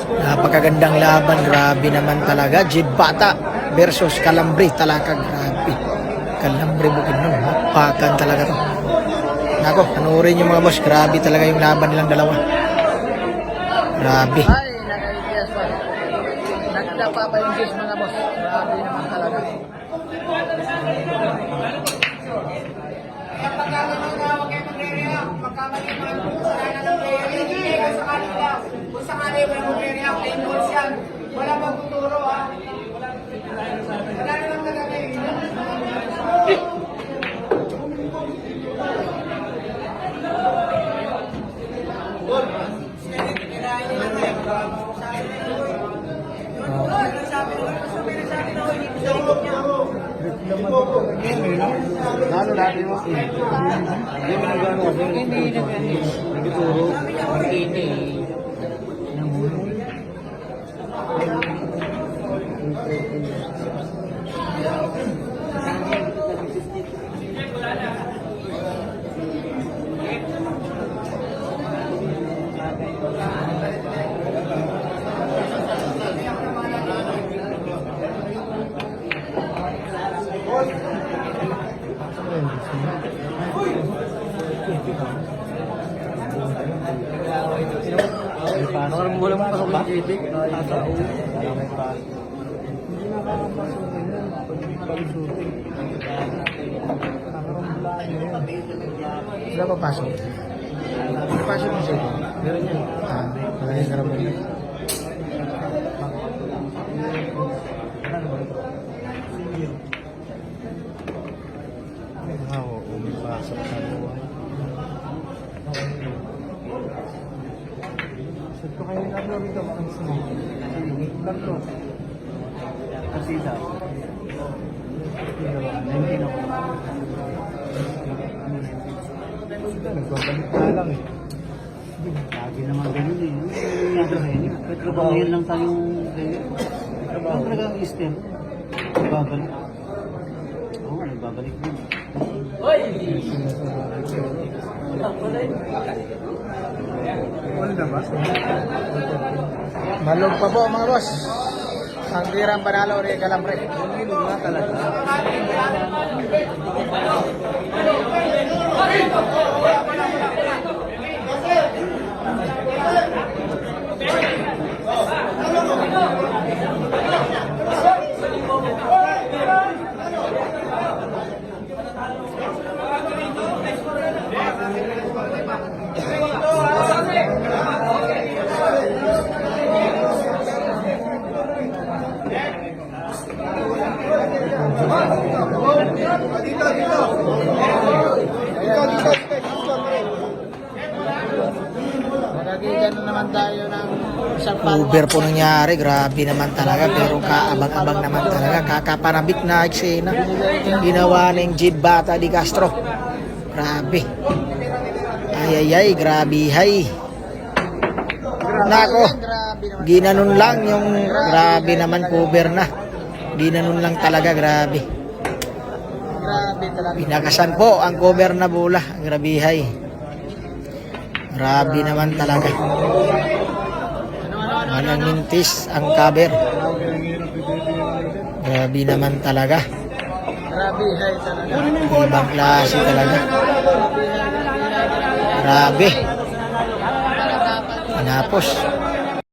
Napakagandang laban. Grabe naman talaga. Jidbata versus Calambre. Talaga grabe. Calambre Bukidnon. Mapakan talaga to. Nako, panoorin yung mga boss. Grabe talaga yung laban nilang dalawa. Grabe. Ay, nag-yes pa. Nagdapa pa yung juice mga boss. Grabe naman talaga. Kung sakali may mag-react, may notes yan. Wala magtuturo ha. Wala naman talaga Lalo natin mo. Hindi mo nagano kasi. Hindi nagturo. Hindi. Paano ka nang walang pasok ba? Sila papasok. Papasok mo siya. Meron yan. Wala yung karamay. Umipasok sa buwan. Ito kayo nag-vlog ito. Vlog to. Kasi isa. Nagbabalik na lang eh. Lagi naman ganun eh. Trabaho yan lang tayong trabaho talaga ang Easter. Nagbabalik. Oo nga, nagbabalik din. Malog pa po mga boss. Ang tirang panalo ni Calambre. Ilog nga talaga. Nagagigano naman tayo ng isang Uber po nangyari. Grabe naman talaga. Pero kaabang-abang naman talaga. Kakaparabik na eksena. Ginawa ng Jidbata di Castro. Grabe. Ay, grabe, hay. Nako. Ginanon lang yung grabe naman cover na. Ginanon lang talaga, grabe. Pinakasan po ang cover na bola. Grabe, hay. Grabe naman talaga. Mananintis ang cover. Grabe naman talaga. Grabe, hay talaga. Ibang klase talaga. Grabe. Pinapos.